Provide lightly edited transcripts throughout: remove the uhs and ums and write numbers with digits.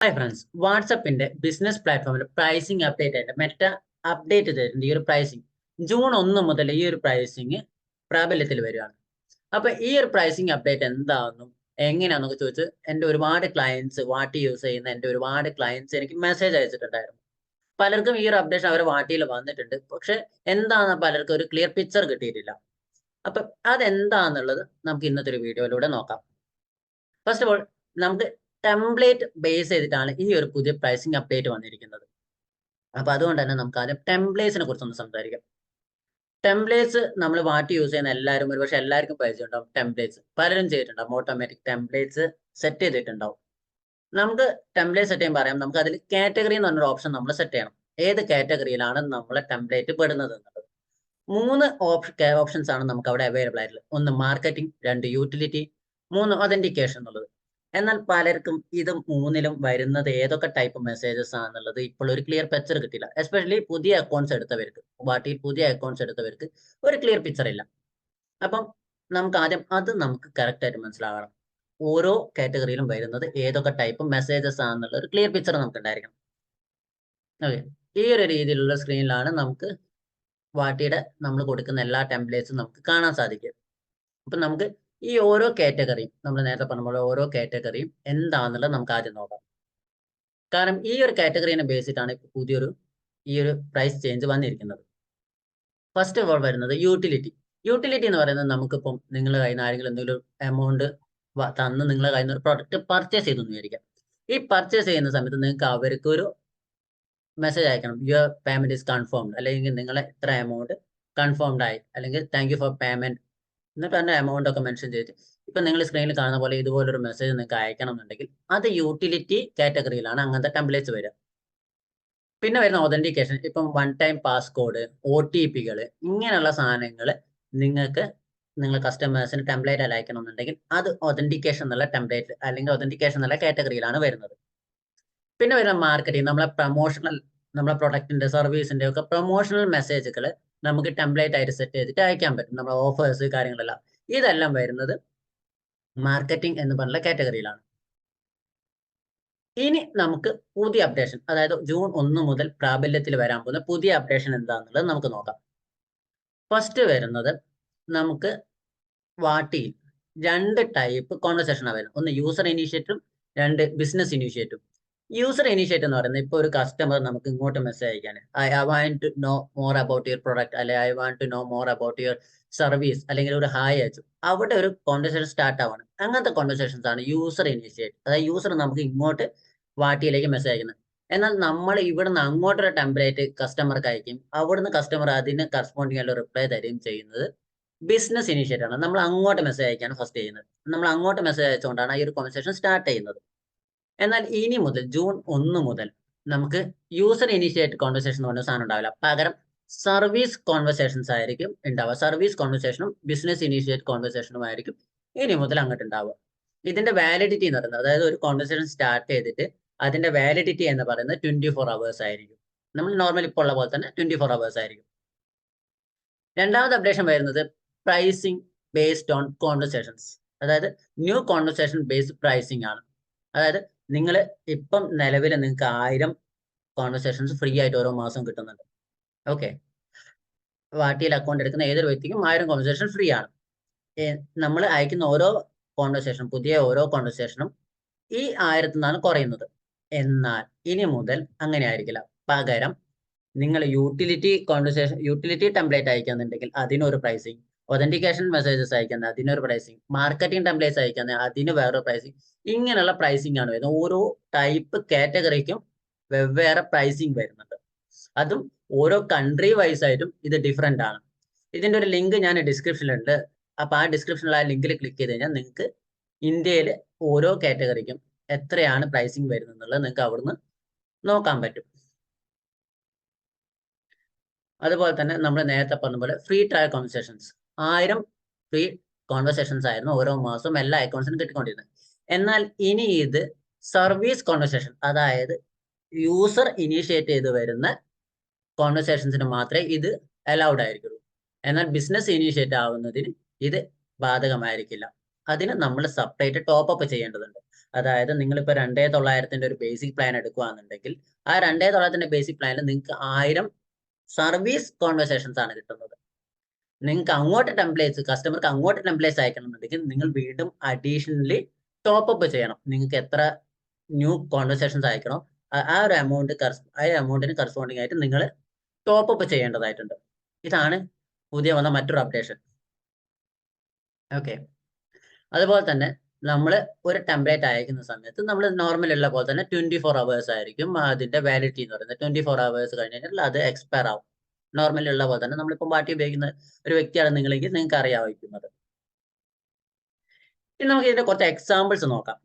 Hi friends, വാട്സപ്പിന്റെ business പ്ലാറ്റ്ഫോമിൽ pricing update ആയിട്ട് Meta update ചെയ്തിട്ടുണ്ട്. ഈ ഒരു പ്രൈസിംഗ് ജൂൺ 1 മുതൽ ഈ ഒരു പ്രൈസിംഗ് പ്രാബല്യത്തിൽ വരികയാണ്. അപ്പൊ ഈ ഒരു പ്രൈസിംഗ് അപ്ഡേറ്റ് എന്താണെന്നും എങ്ങനെയാണെന്നൊക്കെ ചോദിച്ച് എന്റെ ഒരുപാട് ക്ലയൻസ് വാട്ടി യൂസ് ചെയ്യുന്ന എന്റെ ഒരുപാട് ക്ലയൻസ് എനിക്ക് മെസ്സേജ് അയച്ചിട്ടുണ്ടായിരുന്നു. പലർക്കും ഈ ഒരു അപ്ഡേഷൻ അവരെ വാട്ടിയിൽ വന്നിട്ടുണ്ട്. പക്ഷെ എന്താണെന്ന് പലർക്കും ഒരു ക്ലിയർ പിക്ചർ കിട്ടിയിട്ടില്ല. അപ്പൊ അതെന്താന്നുള്ളത് നമുക്ക് ഇന്നത്തെ ഒരു വീഡിയോയിലൂടെ നോക്കാം. ഫസ്റ്റ് ഓഫ് ഓൾ നമുക്ക് ടെംപ്ലേറ്റ് ബേസ് ചെയ്തിട്ടാണ് ഈ ഒരു പുതിയ പ്രൈസിംഗ് അപ്ഡേറ്റ് വന്നിരിക്കുന്നത്. അപ്പൊ അതുകൊണ്ട് തന്നെ നമുക്ക് ആദ്യം ടെംപ്ലേറ്റ്സിനെ കുറിച്ചൊന്ന് സംസാരിക്കാം. ടെംപ്ലേറ്റ്സ് നമ്മൾ വാട്ടി യൂസ് ചെയ്യുന്ന എല്ലാവരും ഒരുപക്ഷെ എല്ലാവർക്കും പരിചയം ഉണ്ടാവും. ടെംപ്ലേറ്റ്സ് പലരും ചെയ്തിട്ടുണ്ടാവും. ഓട്ടോമാറ്റിക് ടെംപ്ലേറ്റ്സ് സെറ്റ് ചെയ്തിട്ടുണ്ടാവും. നമുക്ക് ടെംപ്ലേറ്റ് സെറ്റ് ചെയ്യാൻ പറയാം. നമുക്ക് അതിൽ കാറ്റഗറി എന്ന് പറഞ്ഞൊരു ഓപ്ഷൻ നമ്മൾ സെറ്റ് ചെയ്യണം. ഏത് കാറ്റഗറിയിലാണ് നമ്മളെ ടെംപ്ലേറ്റ് പെടുന്നത് എന്നുള്ളത്. 3 ഓപ്ഷൻസ് ആണ് നമുക്ക് അവിടെ അവൈലബിൾ ആയിട്ടുള്ളത്. 1 മാർക്കറ്റിംഗ്, 2 യൂട്ടിലിറ്റി, 3 ഒതന്റിക്കേഷൻ എന്നുള്ളത്. എന്നാൽ പലർക്കും ഇത് 3ലും വരുന്നത് ഏതൊക്കെ ടൈപ്പ് മെസ്സേജസ് ആണെന്നുള്ളത് ഇപ്പോൾ ഒരു ക്ലിയർ പിക്ചർ കിട്ടില്ല. എസ്പെഷ്യലി പുതിയ അക്കൗണ്ട്സ് എടുത്തവർക്ക്, വാട്ടിയിൽ പുതിയ അക്കൗണ്ട്സ് എടുത്തവർക്ക് ഒരു ക്ലിയർ പിക്ചർ ഇല്ല. അപ്പം നമുക്ക് ആദ്യം അത് നമുക്ക് കറക്റ്റ് ആയിട്ട് മനസ്സിലാകണം. ഓരോ കാറ്റഗറിയിലും വരുന്നത് ഏതൊക്കെ ടൈപ്പ് മെസ്സേജസ് ആണെന്നുള്ള ഒരു ക്ലിയർ പിക്ചർ നമുക്ക് ഉണ്ടായിരിക്കണം. ഓക്കെ, ഈ ഒരു രീതിയിലുള്ള സ്ക്രീനിലാണ് നമുക്ക് വാട്ടിയുടെ നമ്മൾ കൊടുക്കുന്ന എല്ലാ ടെംപ്ലേറ്റ്സും നമുക്ക് കാണാൻ സാധിക്കും. അപ്പൊ നമുക്ക് ഈ ഓരോ കാറ്റഗറിയും നമ്മൾ നേരത്തെ പറഞ്ഞ പോലെ ഓരോ കാറ്റഗറിയും എന്താണെന്നുള്ളത് നമുക്ക് ആദ്യം നോക്കാം. കാരണം ഈ ഒരു കാറ്റഗറീനെ ബേസ് ചെയ്തിട്ടാണ് പുതിയൊരു ഈ ഒരു പ്രൈസ് ചേഞ്ച് വന്നിരിക്കുന്നത്. ഫസ്റ്റ് ഓഫ് ഓൾ വരുന്നത് യൂട്ടിലിറ്റി. യൂട്ടിലിറ്റി എന്ന് പറയുന്നത് നമുക്കിപ്പം നിങ്ങളുടെ കയ്യിൽ നിന്ന് ആരെങ്കിലും എന്തെങ്കിലും എമൗണ്ട് തന്ന് നിങ്ങളുടെ കയ്യിൽ നിന്ന് ഒരു പ്രൊഡക്റ്റ് പർച്ചേസ് ചെയ്തു എന്ന് വിചാരിക്കാം. ഈ പർച്ചേസ് ചെയ്യുന്ന സമയത്ത് നിങ്ങൾക്ക് അവർക്ക് ഒരു മെസ്സേജ് അയക്കണം. യുവർ പേയ്മെന്റ് ഇസ് കൺഫേംഡ്, അല്ലെങ്കിൽ നിങ്ങളെ ഇത്ര എമൗണ്ട് കൺഫേംഡ് ആയി, അല്ലെങ്കിൽ താങ്ക് യു ഫോർ പേയ്മെന്റ് എന്നിട്ട് അതിന്റെ എമൗണ്ട് ഒക്കെ മെൻഷൻ ചെയ്ത് ഇപ്പൊ നിങ്ങൾ സ്ക്രീനിൽ കാണുന്ന പോലെ ഇതുപോലൊരു മെസ്സേജ് നിങ്ങൾക്ക് അയക്കണം എന്നുണ്ടെങ്കിൽ അത് യൂട്ടിലിറ്റി കാറ്റഗറിയിലാണ് അങ്ങനത്തെ ടെംപ്ലേറ്റ്സ് വരിക. പിന്നെ വരുന്ന ഒതന്റിക്കേഷൻ, ഇപ്പം വൺ ടൈം പാസ്കോഡ്, OTPകൾ, ഇങ്ങനെയുള്ള സാധനങ്ങൾ നിങ്ങൾക്ക് നിങ്ങൾ കസ്റ്റമേഴ്സിന് ടെംപ്ലേറ്റ് അയക്കണം എന്നുണ്ടെങ്കിൽ അത് ഒതന്റിക്കേഷൻ എന്നുള്ള ടെംപ്ലേറ്റ് അല്ലെങ്കിൽ ഒതന്റിക്കേഷൻ എന്നുള്ള കാറ്റഗറിയിലാണ് വരുന്നത്. പിന്നെ വരുന്ന മാർക്കറ്റിംഗ്, നമ്മളെ പ്രൊഡക്റ്റിന്റെ സർവീസിന്റെ ഒക്കെ പ്രൊമോഷണൽ മെസ്സേജുകൾ നമുക്ക് ടെംപ്ലേറ്റ് ആയിട്ട് സെറ്റ് ചെയ്തിട്ട് അയക്കാൻ പറ്റും. നമ്മുടെ ഓഫേഴ്സ് കാര്യങ്ങളെല്ലാം ഇതെല്ലാം വരുന്നത് മാർക്കറ്റിംഗ് എന്ന് പറഞ്ഞ കാറ്റഗറിയിലാണ്. ഇനി നമുക്ക് പുതിയ അപ്ഡേഷൻ, അതായത് ജൂൺ 1 മുതൽ പ്രാബല്യത്തിൽ വരാൻ പോകുന്ന പുതിയ അപ്ഡേഷൻ എന്താണെന്നുള്ളത് നമുക്ക് നോക്കാം. ഫസ്റ്റ് വരുന്നത് നമുക്ക് വാട്ടിയിൽ 2 ടൈപ്പ് കോൺവെർസേഷൻ വരുന്നത്. ഒന്ന് യൂസർ ഇനീഷ്യേറ്റീവും, 2 ബിസിനസ് ഇനീഷ്യേറ്റീവും. യൂസർ ഇനീഷ്യേറ്റീവ് എന്ന് പറയുന്നത് ഇപ്പോൾ ഒരു കസ്റ്റമർ നമുക്ക് ഇങ്ങോട്ട് മെസ്സേജ് അയക്കാൻ, I want to know more about your product, അല്ലെങ്കിൽ I want to know more about your service, അല്ലെങ്കിൽ ഒരു ഹായ് അയച്ചു, അവിടെ ഒരു കോൺവെർസേഷൻ സ്റ്റാർട്ട് ആവാണ്. അങ്ങനത്തെ കോൺവെർസേഷൻസ് ആണ് യൂസർ ഇനീഷ്യേറ്റ്. അതായത് യൂസർ നമുക്ക് ഇങ്ങോട്ട് വാട്ടിയിലേക്ക് മെസ്സേജ് അയക്കുന്നത്. എന്നാൽ നമ്മൾ ഇവിടുന്ന് അങ്ങോട്ടൊരു ടെംപ്ലേറ്റ് കസ്റ്റമർക്ക് അയക്കും, അവിടുന്ന് കസ്റ്റമർ അതിന് കറസ്പോണ്ടിങ് ആയിട്ടുള്ള റിപ്ലൈ തരികയും ചെയ്യുന്നത് ബിസിനസ് ഇനീഷ്യേറ്റീവ് ആണ്. നമ്മൾ അങ്ങോട്ട് മെസ്സേജ് അയക്കാണ് ഫസ്റ്റ് ചെയ്യുന്നത്. നമ്മൾ അങ്ങോട്ട് മെസ്സേജ് അയച്ചുകൊണ്ടാണ് ഈ ഒരു കോൺവെർസേഷൻ സ്റ്റാർട്ട് ചെയ്യുന്നത്. എന്നാൽ ഇനി മുതൽ ജൂൺ 1 മുതൽ നമുക്ക് യൂസർ ഇനീഷ്യേറ്റ് കോൺവെർസേഷൻ എന്ന് പറഞ്ഞ സാധനം ഉണ്ടാവില്ല. പകരം സർവീസ് കോൺവെർസേഷൻസ് ആയിരിക്കും ഉണ്ടാവുക. സർവീസ് കോൺവെർസേഷനും ബിസിനസ് ഇനീഷ്യേറ്റ് കോൺവെർസേഷനും ആയിരിക്കും ഇനി മുതൽ അങ്ങോട്ട് ഉണ്ടാവുക. ഇതിന്റെ വാലിഡിറ്റി എന്ന് പറയുന്നത്, അതായത് ഒരു കോൺവെർസേഷൻ സ്റ്റാർട്ട് ചെയ്തിട്ട് അതിന്റെ വാലിഡിറ്റി എന്ന് പറയുന്നത് 24 hours ആയിരിക്കും. നമ്മൾ നോർമൽ ഇപ്പോൾ ഉള്ള പോലെ തന്നെ 24 hours ആയിരിക്കും. രണ്ടാമത്തെ അപ്ഡേഷൻ വരുന്നത് പ്രൈസിംഗ് ബേസ്ഡ് ഓൺ കോൺവെർസേഷൻസ്, അതായത് ന്യൂ കോൺവെർസേഷൻ ബേസ്ഡ് പ്രൈസിംഗ് ആണ്. അതായത് നിങ്ങൾ ഇപ്പം നിലവിൽ നിങ്ങൾക്ക് 1000 കോൺവെർസേഷൻസ് ഫ്രീ ആയിട്ട് ഓരോ മാസം കിട്ടുന്നുണ്ട്. ഓക്കെ, വാട്ടിയിൽ അക്കൗണ്ട് എടുക്കുന്ന ഏതൊരു വ്യക്തിക്കും 1000 കോൺവെർസേഷൻ ഫ്രീ ആണ്. നമ്മൾ അയക്കുന്ന ഓരോ കോൺവെർസേഷനും, പുതിയ ഓരോ കോൺവെർസേഷനും ഈ 1000 നിന്നാണ് കുറയുന്നത്. എന്നാൽ ഇനി മുതൽ അങ്ങനെ ആയിരിക്കില്ല. പകരം നിങ്ങൾ യൂട്ടിലിറ്റി ടെംപ്ലേറ്റ് അയക്കുന്നുണ്ടെങ്കിൽ അതിനൊരു പ്രൈസിങ്, ഒതന്റിക്കേഷൻ മെസ്സേജസ് അയക്കുന്ന അതിനൊരു പ്രൈസിങ്, മാർക്കറ്റിംഗ് ടെംപ്ലേറ്റ്സ് അയക്കുന്ന അതിന് വേറൊരു പ്രൈസിങ്, ഇങ്ങനെയുള്ള പ്രൈസിംഗ് ആണ് വരുന്നത്. ഓരോ ടൈപ്പ് കാറ്റഗറിക്കും വെവ്വേറെ പ്രൈസിങ് വരുന്നുണ്ട്. അതും ഓരോ കൺട്രി വൈസ് ആയിട്ടും ഇത് ഡിഫറെന്റ് ആണ്. ഇതിന്റെ ഒരു ലിങ്ക് ഞാൻ ഡിസ്ക്രിപ്ഷനിലുണ്ട്. അപ്പൊ ആ ഡിസ്ക്രിപ്ഷനിൽ ആ ലിങ്കിൽ ക്ലിക്ക് ചെയ്ത് കഴിഞ്ഞാൽ നിങ്ങൾക്ക് ഇന്ത്യയിൽ ഓരോ കാറ്റഗറിക്കും എത്രയാണ് പ്രൈസിങ് വരുന്നത് എന്നുള്ളത് നിങ്ങൾക്ക് അവിടുന്ന് നോക്കാൻ പറ്റും. അതുപോലെ തന്നെ നമ്മൾ നേരത്തെ പറഞ്ഞ പോലെ free trial conversations 1000 free conversations ആയിരുന്നു ഓരോ മാസവും എല്ലാ അക്കൗണ്ട്സിനും കിട്ടിക്കൊണ്ടിരുന്നത്. എന്നാൽ ഇനി ഇത് സർവീസ് കോൺവെർസേഷൻ, അതായത് യൂസർ ഇനീഷ്യേറ്റ് ചെയ്ത് വരുന്ന കോൺവെർസേഷൻസിന് മാത്രമേ ഇത് അലൗഡ് ആയിരിക്കുള്ളൂ. എന്നാൽ ബിസിനസ് ഇനീഷ്യേറ്റ് ആവുന്നതിന് ഇത് ബാധകമായിരിക്കില്ല. അതിന് നമ്മൾ സെപ്പറേറ്റ് ടോപ്പ് അപ്പ് ചെയ്യേണ്ടതുണ്ട്. അതായത് നിങ്ങളിപ്പോൾ 2900 ഒരു ബേസിക് പ്ലാൻ എടുക്കുകയാണെന്നുണ്ടെങ്കിൽ ആ 2900 ബേസിക് പ്ലാനിൽ നിങ്ങൾക്ക് 1000 സർവീസ് കോൺവെർസേഷൻസ് ആണ് കിട്ടുന്നത്. നിങ്ങൾക്ക് അങ്ങോട്ട് ടെംപ്ലേറ്റ്സ്, കസ്റ്റമർക്ക് അങ്ങോട്ട് ടെംപ്ലേറ്റ്സ് അയക്കണമെന്നുണ്ടെങ്കിൽ നിങ്ങൾ വീണ്ടും അഡീഷണലി ടോപ്പ് അപ്പ് ചെയ്യണം. നിങ്ങൾക്ക് എത്ര ന്യൂ കോൺവെർസേഷൻസ് അയക്കണോ ആ ഒരു എമൗണ്ടിന് കറസ്പോണ്ടിങ് ആയിട്ട് നിങ്ങൾ ടോപ്പ് അപ്പ് ചെയ്യേണ്ടതായിട്ടുണ്ട്. ഇതാണ് പുതിയ വന്ന മറ്റൊരു അപ്ഡേഷൻ. ഓക്കെ, അതുപോലെ തന്നെ നമ്മൾ ഒരു ടെംപ്ലേറ്റ് അയക്കുന്ന സമയത്ത് നമ്മൾ നോർമൽ ഉള്ള പോലെ തന്നെ 24 hours ആയിരിക്കും അതിന്റെ വാലിഡിറ്റി എന്ന് പറയുന്നത്. 24 hours കഴിഞ്ഞ് കഴിഞ്ഞാൽ അത് എക്സ്പയർ ആവും. നോർമലി ഉള്ള പോലെ തന്നെ നമ്മളിപ്പോൾ ബാറ്റി ഉപയോഗിക്കുന്ന ഒരു വ്യക്തിയാണ് നിങ്ങളെങ്കിൽ നിങ്ങൾക്ക് അറിയാവുന്നത്. ഇനി നമുക്ക് ഇതിന്റെ കുറച്ച് എക്സാമ്പിൾസ് നോക്കാം.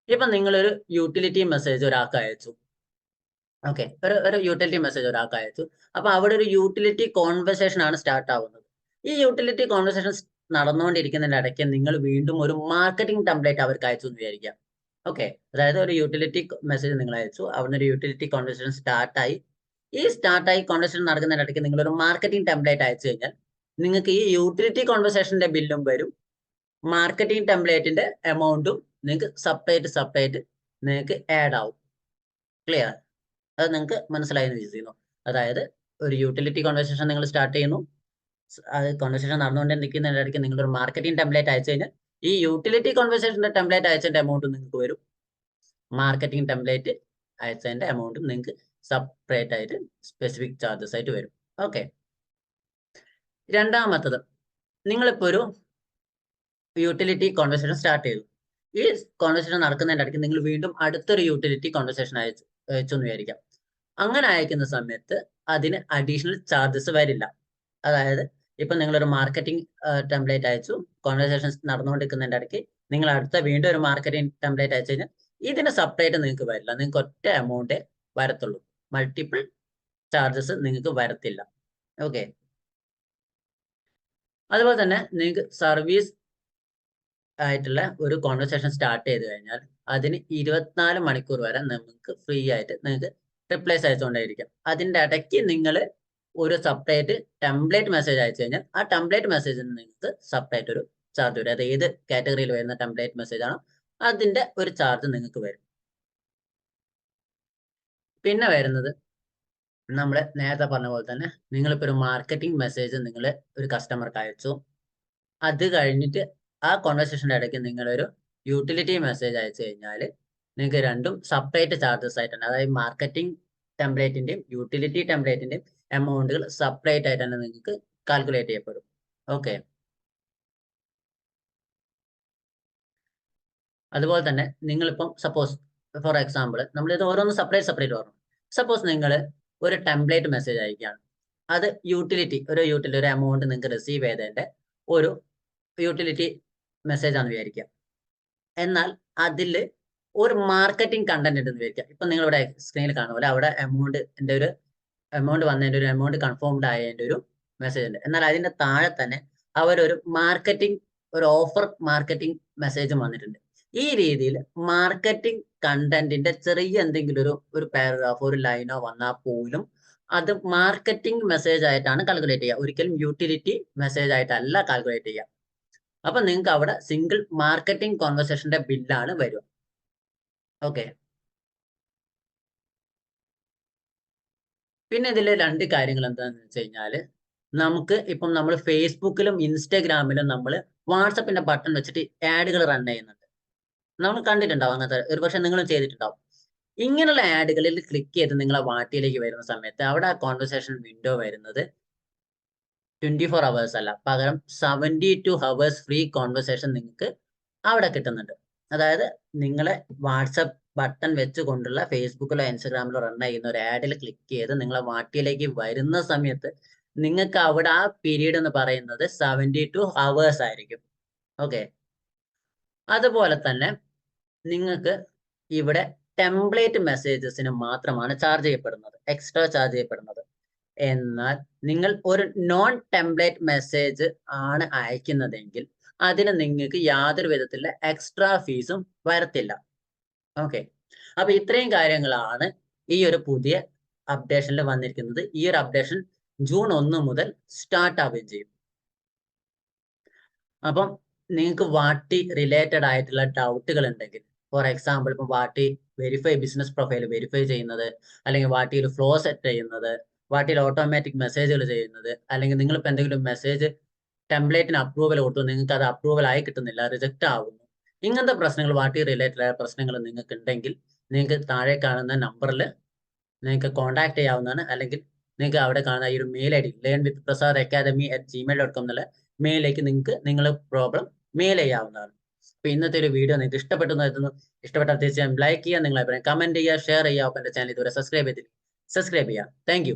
ഇപ്പൊ നിങ്ങളൊരു യൂട്ടിലിറ്റി മെസ്സേജ് ഒരാൾക്ക് അയച്ചു. ഓക്കെ, ഒരു യൂട്ടിലിറ്റി മെസ്സേജ് ഒരാൾക്ക് അയച്ചു. അപ്പൊ അവിടെ ഒരു യൂട്ടിലിറ്റി കോൺവെർസേഷൻ ആണ് സ്റ്റാർട്ട് ആവുന്നത്. ഈ യൂട്ടിലിറ്റി കോൺവെർസേഷൻ നടന്നുകൊണ്ടിരിക്കുന്നതിന്റെ ഇടയ്ക്ക് നിങ്ങൾ വീണ്ടും ഒരു മാർക്കറ്റിംഗ് ടെംപ്ലേറ്റ് അവർക്ക് അയച്ചു എന്ന് വിചാരിക്കാം. ഓക്കെ, അതായത് ഒരു യൂട്ടിലിറ്റി മെസ്സേജ് നിങ്ങൾ അയച്ചു, അവിടെ ഒരു യൂട്ടിലിറ്റി കോൺവെർസേഷൻ സ്റ്റാർട്ടായി. ഈ സ്റ്റാർട്ടായി കോൺവെർസേഷൻ നടക്കുന്നതിന്റെ ഇടയ്ക്ക് നിങ്ങൾ ഒരു മാർക്കറ്റിംഗ് ടെംപ്ലേറ്റ് അയച്ചു കഴിഞ്ഞാൽ നിങ്ങൾക്ക് ഈ യൂട്ടിലിറ്റി കോൺവെർസേഷന്റെ ബില്ലും വരും, മാർക്കറ്റിംഗ് ടെംപ്ലേറ്റിന്റെ എമൗണ്ടും നിങ്ങൾക്ക് സെപ്പറേറ്റ് നിങ്ങൾക്ക് ആഡ് ആവും. ക്ലിയർ? അത് നിങ്ങൾക്ക് മനസ്സിലായി എന്ന് വിശ്വസിക്കുന്നു. അതായത് ഒരു യൂട്ടിലിറ്റി കോൺവെർസേഷൻ നിങ്ങൾ സ്റ്റാർട്ട് ചെയ്യുന്നു, അത് കോൺവെർസേഷൻ നടന്നുകൊണ്ടിരിക്കുന്നതിന്റെ ഇടയ്ക്ക് നിങ്ങളൊരു മാർക്കറ്റിംഗ് ടെംപ്ലേറ്റ് അയച്ചു കഴിഞ്ഞാൽ ഈ യൂട്ടിലിറ്റി കോൺവെർസേഷന്റെ ടെംപ്ലേറ്റ് അയച്ചതിന്റെ എമൗണ്ട് നിങ്ങൾക്ക് വരും, മാർക്കറ്റിംഗ് ടെംപ്ലേറ്റ് അയച്ചതിന്റെ എമൗണ്ടും നിങ്ങൾക്ക് സെപ്പറേറ്റ് ആയിട്ട് സ്പെസിഫിക് ചാർജസ് ആയിട്ട് വരും. ഓക്കെ, രണ്ടാമത്തത്, നിങ്ങളിപ്പോൾ ഒരു യൂട്ടിലിറ്റി കോൺവെർസേഷൻ സ്റ്റാർട്ട് ചെയ്തു. ഈ കോൺവെർസേഷൻ നടക്കുന്നതിന്റെ ഇടയ്ക്ക് നിങ്ങൾ വീണ്ടും അടുത്തൊരു യൂട്ടിലിറ്റി കോൺവെർസേഷൻ അയച്ചു എന്ന് വിചാരിക്കാം. അങ്ങനെ അയക്കുന്ന സമയത്ത് അതിന് അഡീഷണൽ ചാർജസ് വരില്ല. അതായത് ഇപ്പൊ നിങ്ങളൊരു മാർക്കറ്റിംഗ് ടെംപ്ലേറ്റ് അയച്ചു, കോൺവെർസേഷൻ നടന്നുകൊണ്ടിരിക്കുന്നതിന്റെ ഇടയ്ക്ക് നിങ്ങൾ അടുത്ത വീണ്ടും ഒരു മാർക്കറ്റിംഗ് ടെംപ്ലേറ്റ് അയച്ചു കഴിഞ്ഞാൽ ഇതിന് സെപ്പറേറ്റ് നിങ്ങൾക്ക് വരില്ല. നിങ്ങൾക്ക് ഒറ്റ എമൗണ്ടേ വരത്തുള്ളൂ, മൾട്ടിപ്പിൾ ചാർജസ് നിങ്ങൾക്ക് വരത്തില്ല. ഓക്കെ, അതുപോലെ തന്നെ നിങ്ങൾക്ക് സർവീസ് ആയിട്ടുള്ള ഒരു കോൺവെർസേഷൻ സ്റ്റാർട്ട് ചെയ്ത് കഴിഞ്ഞാൽ അതിന് 24 മണിക്കൂർ വരെ നമുക്ക് ഫ്രീ ആയിട്ട് നിങ്ങൾക്ക് റിപ്ലൈസ് അയച്ചുകൊണ്ടേയിരിക്കാം. അതിന്റെ ഇടയ്ക്ക് നിങ്ങൾ ഒരു സെപ്പറേറ്റ് ടെംപ്ലേറ്റ് മെസ്സേജ് അയച്ചു കഴിഞ്ഞാൽ ആ ടെംപ്ലേറ്റ് മെസ്സേജിന് നിങ്ങൾക്ക് സെപ്പറേറ്റ് ഒരു ചാർജ് വരും. അത് ഏത് കാറ്റഗറിയിൽ വരുന്ന ടെംപ്ലേറ്റ് മെസ്സേജ് ആണോ അതിന്റെ ഒരു ചാർജ് നിങ്ങൾക്ക് വരും. പിന്നെ വരുന്നത് നമ്മൾ നേരത്തെ പറഞ്ഞ പോലെ തന്നെ നിങ്ങളിപ്പോൾ ഒരു മാർക്കറ്റിംഗ് മെസ്സേജ് നിങ്ങൾ ഒരു കസ്റ്റമർക്ക് അയച്ചു, അത് കഴിഞ്ഞിട്ട് ആ കോൺവെർസേഷന്റെ ഇടയ്ക്ക് നിങ്ങളൊരു യൂട്ടിലിറ്റി മെസ്സേജ് അയച്ചു കഴിഞ്ഞാൽ നിങ്ങൾക്ക് രണ്ടും സെപ്പറേറ്റ് ചാർജസ് ആയിട്ടുണ്ട്. അതായത് മാർക്കറ്റിംഗ് ടെംപ്ലേറ്റിന്റെയും യൂട്ടിലിറ്റി ടെംപ്ലേറ്റിന്റെയും എമൗണ്ടുകൾ സെപ്പറേറ്റ് ആയിട്ട് തന്നെ നിങ്ങൾക്ക് കാൽക്കുലേറ്റ് ചെയ്യപ്പെടും. ഓക്കെ, അതുപോലെ തന്നെ നിങ്ങളിപ്പം സപ്പോസ് ഫോർ എക്സാമ്പിൾ നമ്മളിത് ഓരോന്ന് സെപ്പറേറ്റ് പറഞ്ഞു. സപ്പോസ് നിങ്ങൾ ഒരു ടെംപ്ലേറ്റ് മെസ്സേജ് അയക്കുകയാണ്, അത് ഒരു എമൗണ്ട് നിങ്ങൾക്ക് റിസീവ് ചെയ്തതിന്റെ ഒരു യൂട്ടിലിറ്റി മെസ്സേജ് ആണെന്ന് വിചാരിക്കുക. എന്നാൽ അതിൽ ഒരു മാർക്കറ്റിംഗ് കണ്ടന്റ് ഉണ്ടെന്ന് വിചാരിക്കുക. ഇപ്പൊ നിങ്ങൾ ഇവിടെ സ്ക്രീനിൽ കാണുന്ന പോലെ അവിടെ എമൗണ്ട് വന്നതിന്റെ ഒരു എമൗണ്ട് കൺഫേംഡ് ആയതിന്റെ ഒരു മെസ്സേജ് ഉണ്ട്. എന്നാൽ അതിന്റെ താഴെ തന്നെ അവരൊരു ഒരു ഓഫർ മാർക്കറ്റിംഗ് മെസ്സേജും വന്നിട്ടുണ്ട്. ഈ രീതിയിൽ മാർക്കറ്റിംഗ് കണ്ടന്റിന്റെ ചെറിയ എന്തെങ്കിലും ഒരു പാരഗ്രാഫോ ഒരു ലൈനോ വന്നാൽ പോലും അത് മാർക്കറ്റിംഗ് മെസ്സേജ് ആയിട്ടാണ് കാൽക്കുലേറ്റ് ചെയ്യുക, ഒരിക്കലും യൂട്ടിലിറ്റി മെസ്സേജ് ആയിട്ടല്ല കാൽക്കുലേറ്റ് ചെയ്യുക. അപ്പൊ നിങ്ങൾക്ക് അവിടെ സിംഗിൾ മാർക്കറ്റിംഗ് കോൺവെർസേഷന്റെ ബില്ലാണ് വരിക. ഓക്കെ, പിന്നെ ഇതിൽ രണ്ട് കാര്യങ്ങൾ എന്താണെന്ന് വെച്ച് കഴിഞ്ഞാല് നമുക്ക് ഇപ്പം നമ്മൾ ഫേസ്ബുക്കിലും ഇൻസ്റ്റാഗ്രാമിലും നമ്മൾ വാട്സപ്പിന്റെ ബട്ടൺ വെച്ചിട്ട് ആഡുകൾ റൺ ചെയ്യുന്നുണ്ട്. നമ്മൾ കണ്ടിട്ടുണ്ടാവും, അങ്ങനത്തെ ഒരുപക്ഷെ നിങ്ങളും ചെയ്തിട്ടുണ്ടാവും. ഇങ്ങനെയുള്ള ആഡുകളിൽ ക്ലിക്ക് ചെയ്ത് നിങ്ങളെ വാട്ടിയിലേക്ക് വരുന്ന സമയത്ത് അവിടെ ആ കോൺവെർസേഷൻ വിൻഡോ വരുന്നത് 24 hours അല്ല, പകരം 72 hours ഫ്രീ കോൺവെർസേഷൻ നിങ്ങൾക്ക് അവിടെ കിട്ടുന്നുണ്ട്. അതായത് നിങ്ങളെ വാട്സപ്പ് ബട്ടൺ വെച്ചുകൊണ്ടുള്ള ഫേസ്ബുക്കിലോ ഇൻസ്റ്റാഗ്രാമിലോ റൺ ചെയ്യുന്ന ഒരു ആഡിൽ ക്ലിക്ക് ചെയ്ത് നിങ്ങളെ വാട്ടിയിലേക്ക് വരുന്ന സമയത്ത് നിങ്ങൾക്ക് അവിടെ ആ പീരീഡ് എന്ന് പറയുന്നത് 72 hours ആയിരിക്കും. ഓക്കെ, അതുപോലെ തന്നെ നിങ്ങൾക്ക് ഇവിടെ ടെംപ്ലേറ്റ് മെസ്സേജസിന് മാത്രമാണ് ചാർജ് ചെയ്യപ്പെടുന്നത്, എക്സ്ട്രാ ചാർജ് ചെയ്യപ്പെടുന്നത്. എന്നാൽ നിങ്ങൾ ഒരു നോൺ ടെംപ്ലേറ്റ് മെസ്സേജ് ആണ് അയക്കുന്നതെങ്കിൽ അതിന് നിങ്ങൾക്ക് യാതൊരു വിധത്തിലുള്ള എക്സ്ട്രാ ഫീസും വരത്തില്ല. ഓക്കെ, അപ്പൊ ഇത്രയും കാര്യങ്ങളാണ് ഈ ഒരു പുതിയ അപ്ഡേഷനിൽ വന്നിരിക്കുന്നത്. ഈ ഒരു അപ്ഡേഷൻ June 1 മുതൽ സ്റ്റാർട്ട് ആവുകയും ചെയ്യും. അപ്പം നിങ്ങൾക്ക് വാട്ടി റിലേറ്റഡ് ആയിട്ടുള്ള ഡൗട്ടുകൾ ഉണ്ടെങ്കിൽ, ഫോർ എക്സാമ്പിൾ ഇപ്പം വാട്ടി ബിസിനസ് പ്രൊഫൈൽ വെരിഫൈ ചെയ്യുന്നത്, അല്ലെങ്കിൽ വാട്ടിയിൽ ഫ്ലോ സെറ്റ് ചെയ്യുന്നത്, വാട്ടിയിൽ ഓട്ടോമാറ്റിക് മെസ്സേജുകൾ ചെയ്യുന്നത്, അല്ലെങ്കിൽ നിങ്ങളിപ്പോൾ എന്തെങ്കിലും മെസ്സേജ് ടെംപ്ലേറ്റിന് അപ്രൂവൽ കൊടുത്തു, നിങ്ങൾക്ക് അത് അപ്രൂവൽ ആയി കിട്ടുന്നില്ല, റിജക്റ്റ് ആവുന്നു, ഇങ്ങനത്തെ പ്രശ്നങ്ങൾ, വാട്ടി റിലേറ്റഡ് ആയ പ്രശ്നങ്ങൾ നിങ്ങൾക്ക് ഉണ്ടെങ്കിൽ നിങ്ങൾക്ക് താഴെ കാണുന്ന നമ്പറിൽ നിങ്ങൾക്ക് കോൺടാക്ട് ചെയ്യാവുന്നതാണ്. അല്ലെങ്കിൽ നിങ്ങൾക്ക് അവിടെ കാണുന്ന ഈ ഒരു മെയിൽ ഐ ഡി learnwithprasad@gmail.com എന്നുള്ള മെയിലിലേക്ക് നിങ്ങൾക്ക് നിങ്ങളുടെ പ്രോബ്ലം മെയിൽ ചെയ്യാവുന്നതാണ്. അപ്പൊ ഇന്നത്തെ ഒരു വീഡിയോ നിങ്ങൾക്ക് ഇഷ്ടപ്പെട്ടു എന്ന് കരുതുന്നു. ഇഷ്ടപ്പെട്ടാൽ തീർച്ചയായും ലൈക്ക് ചെയ്യുക, നിങ്ങളെ അഭിപ്രായം കമന്റ് ചെയ്യുക, ഷെയർ ചെയ്യുക. ഒപ്പം എന്റെ ചാനൽ ഇതുവരെ സബ്സ്ക്രൈബ് ചെയ്യുക. Thank you.